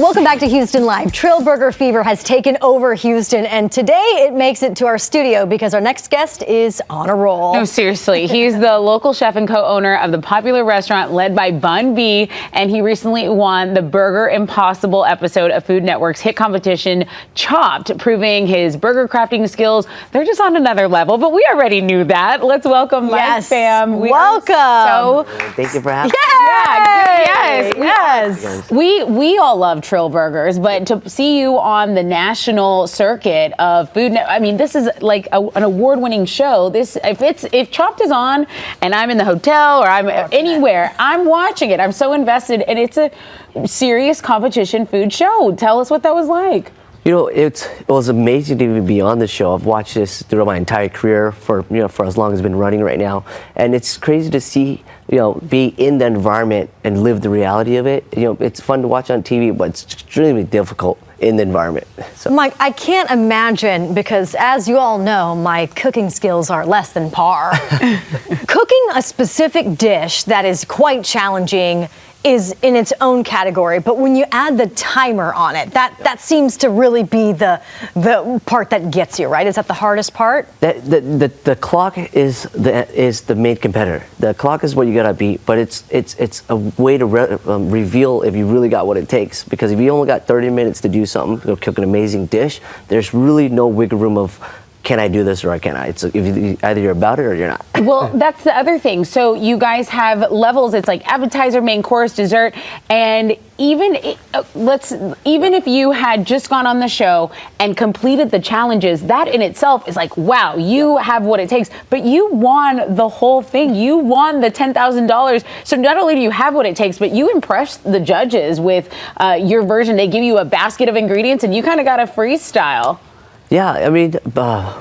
Welcome back to Houston Live. Trill Burger fever has taken over Houston, and today it makes it to our studio because our next guest is on a roll. No, seriously. He's the local chef and co-owner of the popular restaurant led by Bun B, and he recently won the Burger Impossible episode of Food Network's hit competition Chopped, proving his burger crafting skills. They're just on another level, but we already knew that. Let's welcome Mike Pham. Welcome. Thank you for having me. Yes. We all love Trill Burgers, but to see you on the national circuit of Food Network, I mean, this is like an award-winning show. If Chopped is on and I'm in the hotel or I'm anywhere, I'm watching it. I'm so invested, and it's a serious competition food show. Tell us what that was like. You know, it was amazing to even be on the show. I've watched this throughout my entire career for as long as it's been running right now, and it's crazy to see, be in the environment and live the reality of it. It's fun to watch on TV, but it's extremely difficult in the environment. So. Mike, I can't imagine, because as you all know, my cooking skills are less than par. Cooking a specific dish that is quite challenging is in its own category, but when you add the timer on it, that seems to really be the part that gets you, right? Is that the hardest part? The clock is the main competitor. The clock is what you gotta beat, but it's a way to reveal if you really got what it takes. Because if you only got 30 minutes to do something, to cook an amazing dish, there's really no wiggle room of, can I do this or can I? It's either you're about it or you're not. Well, that's the other thing. So you guys have levels. It's like appetizer, main course, dessert, and even if you had just gone on the show and completed the challenges, that in itself is like, wow, you have what it takes. But you won the whole thing. You won the $10,000. So not only do you have what it takes, but you impressed the judges with your version. They give you a basket of ingredients, and you kind of got a freestyle. Yeah, I mean,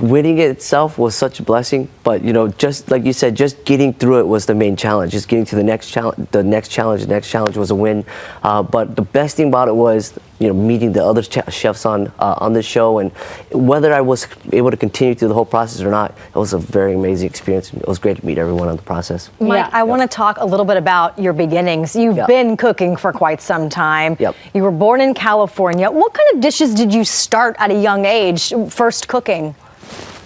winning it itself was such a blessing, but just like you said, just getting through it was the main challenge. Just getting to the next challenge. The next challenge was a win. But the best thing about it was, meeting the other chefs on the show, and whether I was able to continue through the whole process or not, it was a very amazing experience. It was great to meet everyone on the process. Mike, I want to talk a little bit about your beginnings. You've been cooking for quite some time. Yep. You were born in California. What kind of dishes did you start at a young age, first cooking?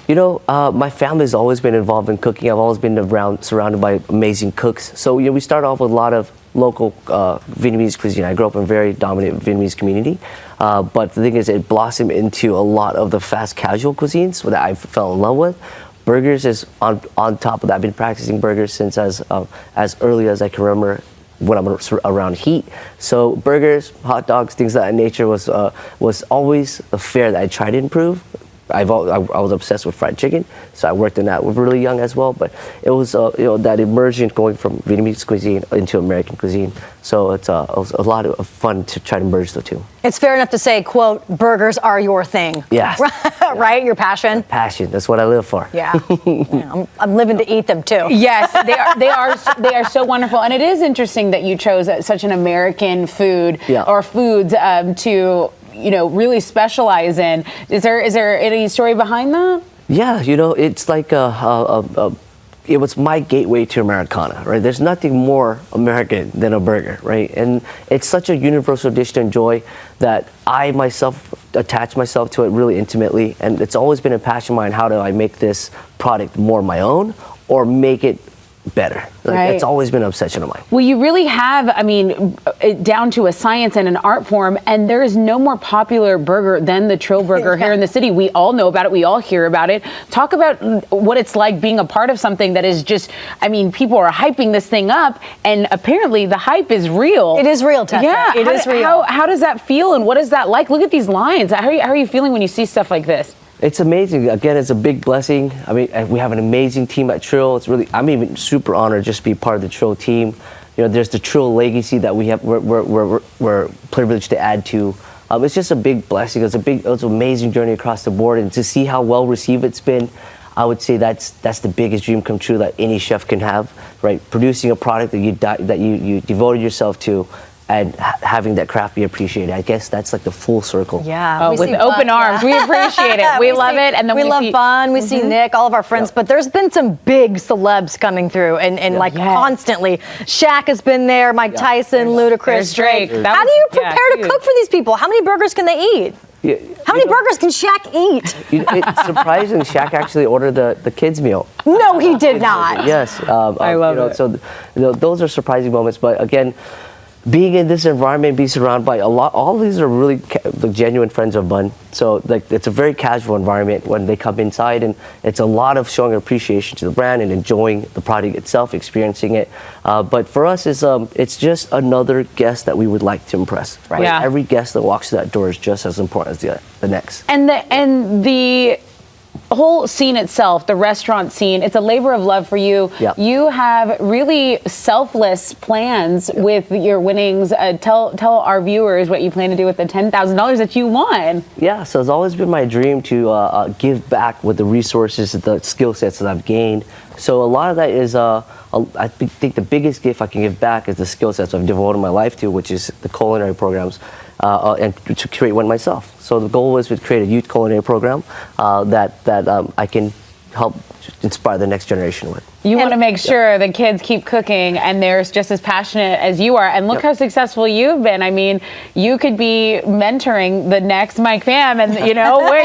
My family's always been involved in cooking. I've always been surrounded by amazing cooks. So, we start off with a lot of local Vietnamese cuisine. I grew up in a very dominant Vietnamese community. But the thing is, it blossomed into a lot of the fast casual cuisines that I fell in love with. Burgers is on top of that. I've been practicing burgers since as early as I can remember, when I'm around heat. So burgers, hot dogs, things of that nature was always a fare that I tried to improve. I was obsessed with fried chicken, so I worked in that really young as well. But it was that immersion going from Vietnamese cuisine into American cuisine. So it was a lot of fun to try to merge the two. It's fair enough to say, quote, burgers are your thing. Yes. Right? Your passion? Passion. That's what I live for. Yeah. I'm living to eat them too. Yes, they are so wonderful. And it is interesting that you chose such an American food or foods to really specialize in. Is there any story behind that? Yeah, it's like it was my gateway to Americana, right? There's nothing more American than a burger, right? And it's such a universal dish to enjoy that I myself attach myself to it really intimately. And it's always been a passion of mine, how do I make this product more my own or make it better? It's always been an obsession of mine. Well, you really have, it down to a science and an art form, and there is no more popular burger than the Trill Burger here in the city. We all know about it. We all hear about it. Talk about what it's like being a part of something that is just, people are hyping this thing up, and apparently the hype is real. It is real, Tessa. Yeah, it is real. How does that feel, and what is that like? Look at these lines. How are you feeling when you see stuff like this? It's amazing. Again, it's a big blessing. We have an amazing team at Trill. I'm even super honored just to be part of the Trill team. There's the Trill legacy that we're privileged to add to. It's just a big blessing. It's an amazing journey across the board, and to see how well received it's been, I would say that's the biggest dream come true that any chef can have. Right, producing a product that you devoted yourself to and having that craft be appreciated. I guess that's like the full circle. Yeah. Oh, we with see open Bun, arms. yeah. We appreciate it. We love it. And then we love see, Bun. We see Nick, all of our friends. But there's been some big celebs coming through and like constantly. Shaq has been there. Mike Tyson, Ludacris, there's Drake. How do you prepare to cook for these people? How many burgers can they eat? Yeah, How many burgers can Shaq eat? It's surprising. Shaq actually ordered the kids' meal. No, he did not. Yes, I love it. So, those are surprising moments. But again, being in this environment, being surrounded by all of these are really the genuine friends of Bun. So like it's a very casual environment when they come inside, and it's a lot of showing appreciation to the brand and enjoying the product itself, experiencing it. But for us, it's just another guest that we would like to impress. Right. Yeah. Every guest that walks through that door is just as important as the next. And the whole scene itself, the restaurant scene, it's a labor of love for you. Yeah. You have really selfless plans with your winnings. Tell our viewers what you plan to do with the $10,000 that you won. Yeah, so it's always been my dream to give back with the resources, the skill sets that I've gained. So a lot of that is, I think the biggest gift I can give back is the skill sets I've devoted my life to, which is the culinary programs, and to create one myself. So the goal was to create a youth culinary program that I can help inspire the next generation with. You want to make sure the kids keep cooking and they're just as passionate as you are. And look how successful you've been. I mean, you could be mentoring the next Mike Pham and,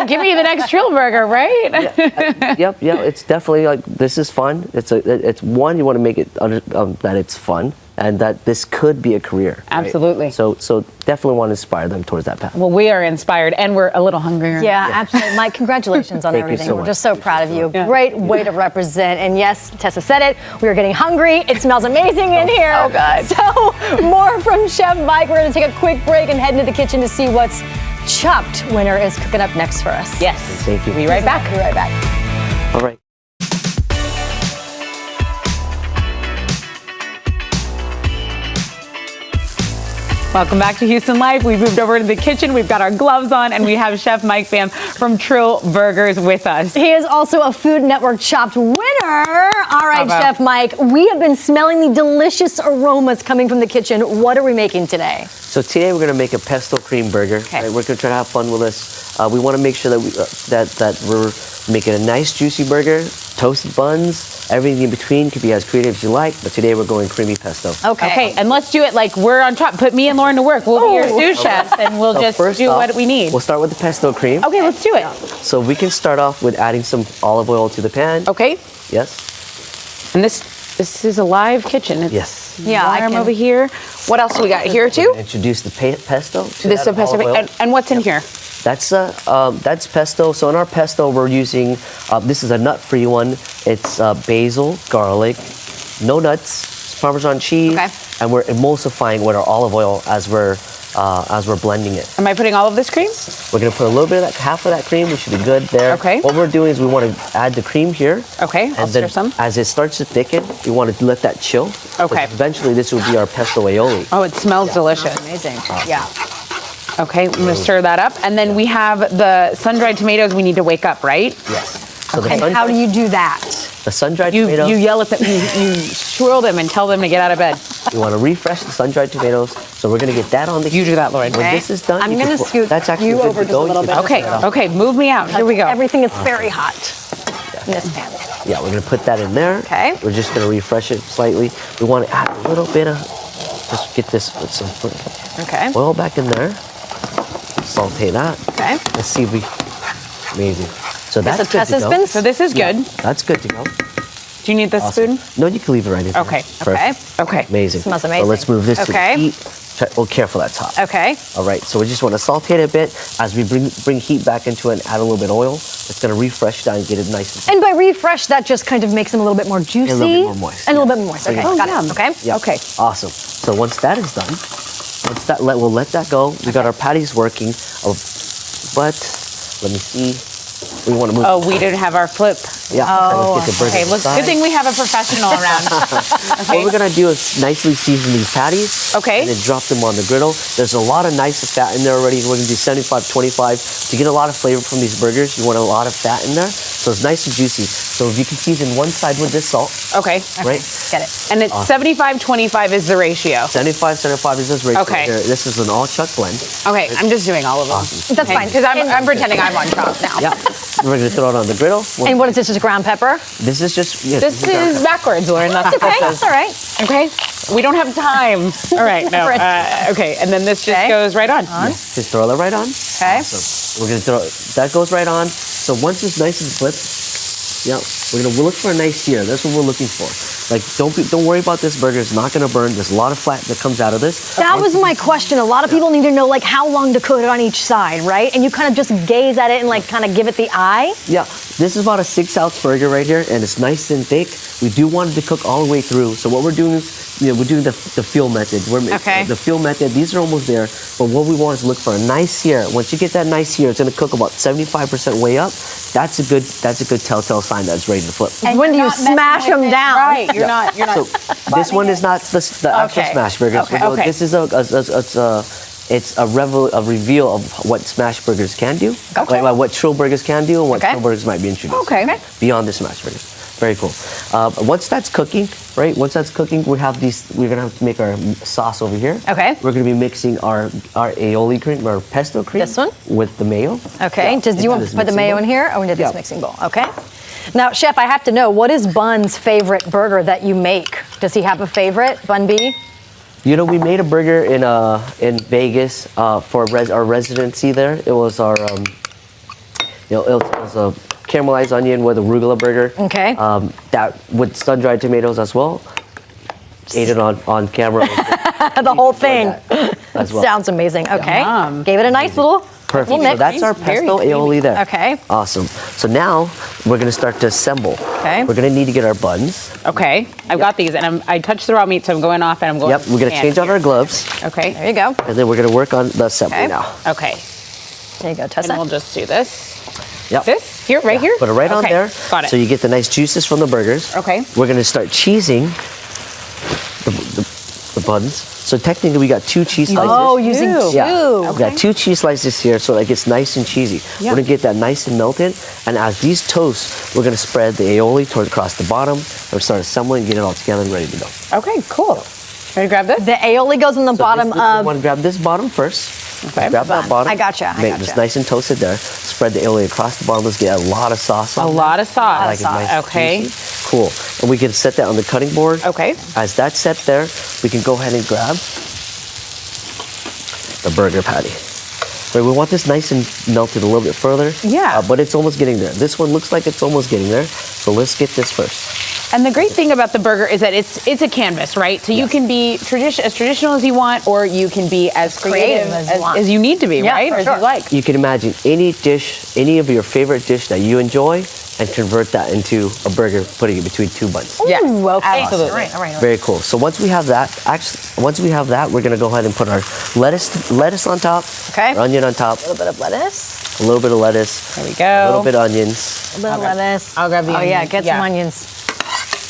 give me the next Trill Burger, right? Yep. It's definitely like, this is fun. It's one, you want to make it that it's fun and that this could be a career. Right? Absolutely. So definitely want to inspire them towards that path. Well, we are inspired and we're a little hungrier. Yeah, absolutely. Mike, congratulations on Thank you everything. so We're much. just so proud of you. Great way to represent. And yes, Tessa said it. We are getting hungry. It smells amazing in here. Oh, God. So more from Chef Mike. We're going to take a quick break and head into the kitchen to see what's Chopped winner is cooking up next for us. Yes. Thank you. Be right back. Be right back. All right. Welcome back to Houston Life. We've moved over to the kitchen. We've got our gloves on, and we have Chef Mike Pham from Trill Burgers with us. He is also a Food Network Chopped winner. All right, Chef Mike, we have been smelling the delicious aromas coming from the kitchen. What are we making today? So today we're going to make a pesto cream burger. Okay. Right? We're going to try to have fun with this. We want to make sure that that we're making a nice juicy burger, toasted buns, everything in between. Could be as creative as you like, but today we're going creamy pesto. Okay, and let's do it like we're on top. Put me and Lauren to work. We'll be your sous chefs, and we'll So just first do off, what we need. We'll start with the pesto cream. Okay, let's do it. So we can start off with adding some olive oil to the pan. Okay, Yes. and this is a live kitchen. It's Yes. Yeah, I warm can- over here. What else we got here too? Introduce the pesto. To This is that pesto. olive oil. And what's in here? That's pesto. So in our pesto, we're using, this is a nut-free one. It's basil, garlic, no nuts, Parmesan cheese, Okay. and we're emulsifying with our olive oil as we're blending it. Am I putting all of this cream? We're gonna put a little bit of half of that cream. We should be good there. Okay. What we're doing is we want to add the cream here. Okay, I'll and then stir some. as it starts to thicken, we want to let that chill. Okay. Because eventually, this will be our pesto aioli. Oh, it smells delicious. Amazing. Yeah. Okay, I'm gonna stir that up. And then we have the sun-dried tomatoes we need to wake up, right? Yes. So And how do you do that? the sun-dried You tomatoes? yell at them, you swirl them and tell them to get out of bed. You want to refresh the sun-dried tomatoes, so we're going to get that on the You do that, Lauren. When Okay. this is done, I'm you gonna can scoot that's actually you good over to just go. a little You bit. can Okay, put that on. okay, move me out. Here we go. Everything is very hot in this pan. Yeah, we're going to put that in there. Okay. We're just going to refresh it slightly. We want to add a little bit of, just get this with some Okay. oil back in there. Saute that. Okay. Let's see if we, amazing. So that's This good is to go. Tessa's So this is good. That's good to go. Do you need this Awesome. spoon? No, you can leave it right in there. Okay. Perfect. Okay. Amazing. Smells So amazing. let's move this Okay. to the heat. Oh, careful, that's hot. Okay. All right, so we just want to saute it a bit. As we bring heat back into it and add a little bit of oil, it's going to refresh that and get it nice and And by refresh, that just kind of makes them a little bit more juicy. a little bit more moist. And a little bit more moist. Okay, Oh, got yum. it. Okay. Yeah. Okay. Awesome. So once that is done, we'll let that go. We got our patties working, but let me see. We want to move. Oh, we didn't have our flip Yeah. Oh, let's get the burger Okay, look, good thing we have a professional around. What we're gonna do is nicely season these patties. Okay. And then drop them on the griddle. There's a lot of nice fat in there already. We're gonna do 75-25. To get a lot of flavor from these burgers, you want a lot of fat in there. So it's nice and juicy. So if you can season one side with this salt, Okay. right? Get it. And it's 75-25 is the ratio. 75 is this ratio. Okay. Here. This is an all chuck blend. Okay, I'm just doing all of them. That's fine. Because I'm pretending I'm on top now. Yeah. We're gonna throw it on the griddle. And what is this? Just ground pepper? This is just This is backwards, Lauren. That's what Okay, this is. that's all right. Okay. We don't have time. All right. No. Okay. And then this just Okay. goes right on. just throw that right on. Okay. So we're gonna throw that goes right on. So once it's nice and flipped, yeah, we'll look for a nice sear. That's what we're looking for. Like don't worry about this burger. It's not gonna burn. There's a lot of fat that comes out of this. That was my question. A lot of people need to know like how long to cook it on each side, right? And you kind of just gaze at it and like kind of give it the eye. Yeah, this is about a 6-ounce burger right here, and it's nice and thick. We do want it to cook all the way through. So what we're doing is, we're doing the feel method. Okay. The feel method. These are almost there, but what we want is look for a nice sear. Once you get that nice sear, it's gonna cook about 75% way up. That's a good telltale sign that it's ready to flip. And when do you smash them down? Right. You're not. So this one is not the actual Okay. smash burger. Okay, So okay. This is a reveal of what smash burgers can do, like what Trill Burgers can do, and what Okay. Trill Burgers might be introduced. Okay. Beyond the smash burgers. Very cool. Once that's cooking, right? Once that's cooking, we're gonna have to make our sauce over here. Okay. We're gonna be mixing our aioli cream, our pesto cream. This one? With the mayo. Okay. Yeah, Do you into want this to put the mixing mayo bowl. in here or into this Yeah. mixing bowl? Okay. Now, Chef, I have to know, what is Bun's favorite burger that you make? Does he have a favorite, Bun B? We made a burger in Vegas for our residency there. It was our, it was a caramelized onion with arugula burger. Okay. That with sun-dried tomatoes as well. Ate it on camera. The whole thing. as well. Sounds amazing. Okay. Yum. Gave it a nice little Perfect. little So mix. that's our Very pesto aioli there. Okay. Awesome. So now we're gonna start to assemble. Okay. We're gonna need to get our buns. Okay. I've got these, and I touched the raw meat, so I'm going off, and I'm going. Yep. We're gonna change out our gloves, Okay. There you go. and then we're gonna work on the assembly Okay. now. Okay. There you go, And Tessa. we'll just do this. Yep. This here, right here. Put it right on Okay, there. Got it. So you get the nice juices from the burgers. Okay. We're gonna start cheesing the buns. So technically we got 2 cheese slices. Oh, using Two. two. Yeah, we got 2 cheese slices here, so like it's nice and cheesy. Yeah. We're gonna get that nice and melted, and as these toast, we're gonna spread the aioli across the bottom, and start assembling, get it all together and ready to go. Okay. Cool. Ready to grab this? The aioli goes on the bottom You of. want to grab this bottom first. Okay. Grab that bottom. I gotcha, I Make gotcha. this nice and toasted there. Spread the aioli across the bottom. Let's get a lot of sauce on A there. lot of sauce. I like it nice and Okay. juicy. Cool. And we can set that on the cutting board. Okay. As that's set there, we can go ahead and grab the burger patty. Right, we want this nice and melted a little bit further. Yeah. But it's almost getting there. This one looks like it's almost getting there. So let's get this first. And the great thing about the burger is that it's a canvas, right? So you can be as traditional as you want, or you can be as creative as you need to be, Yeah, right? for Or as sure. you like. You can imagine any dish, any of your favorite dish that you enjoy, and convert that into a burger, putting it between 2 buns. Yeah. Ooh, okay. Absolutely. All right, all right. Very cool. So once we have that, we're gonna go ahead and put our lettuce on top. Okay. Our onion on top. A little bit of lettuce. A little bit of lettuce. There we A go. little bit of onions. A little lettuce. I'll grab the Oh, yeah, onions. get Yeah. some onions.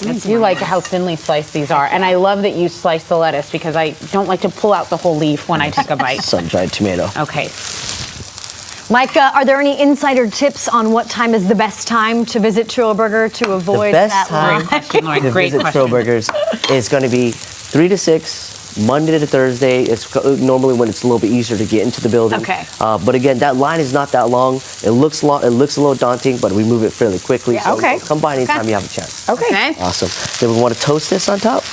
I do like how thinly sliced these are, and I love that you slice the lettuce because I don't like to pull out the whole leaf when I take a bite. Sun-dried tomato. Okay. Mike, are there any insider tips on what time is the best time to visit Trill Burger to avoid best that time line? Question, Lauren. To Great visit question. Trill Burgers is going to be 3 to 6, Monday to Thursday. It's normally when it's a little bit easier to get into the building. Okay. But again, that line is not that long. It looks long. It looks a little daunting, but we move it fairly quickly. Yeah, So okay. come by anytime Okay. you have a chance. Okay. Okay. Awesome. Then we want to toast this on top,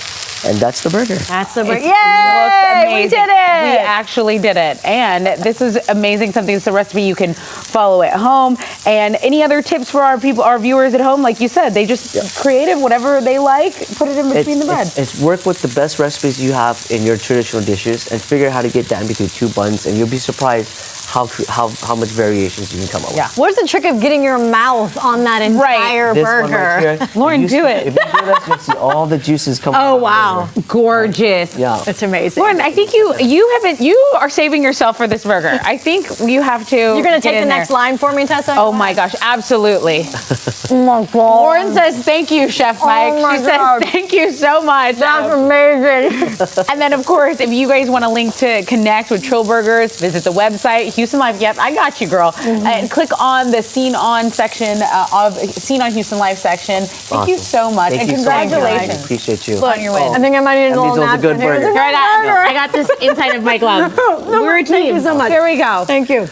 and that's the burger. That's the burger. It Yay! looks We amazing. did it! We actually did it. And this is amazing. Something that's a recipe you can follow at home. And any other tips for our viewers at home? Like you said, they just creative, whatever they like, put it in between the bread. It's work with the best recipes you have in your traditional dishes and figure out how to get that in between 2 buns, and you'll be surprised how much variations you can come up with. Yeah. What's the trick of getting your mouth on that entire This one right burger? here, Lauren, if you do see- it. If you do this, you'll see all the juices come out. Oh of the wow, burger. Gorgeous. Yeah. it's amazing. Lauren, I think you are saving yourself for this burger. I think you have to. You're gonna get take the in there. next line for me, Tessa? Oh my gosh, absolutely. Oh my God. Lauren says thank you, Chef Mike. my She God. says thank you so much. That's amazing. And then, of course, if you guys want a link to connect with Trill Burgers, visit the website, Houston Live. Yep, I got you, girl. And click on the Scene On section of Scene On Houston Live section. Thank you so much. Thank and you so much. congratulations. I appreciate you. on your way. I think I might need a That little means it was a napkin good here. burger. It's a Right good at- burger. I got this inside of my glove. We're a team. Thank you so much. Here we go. Thank you.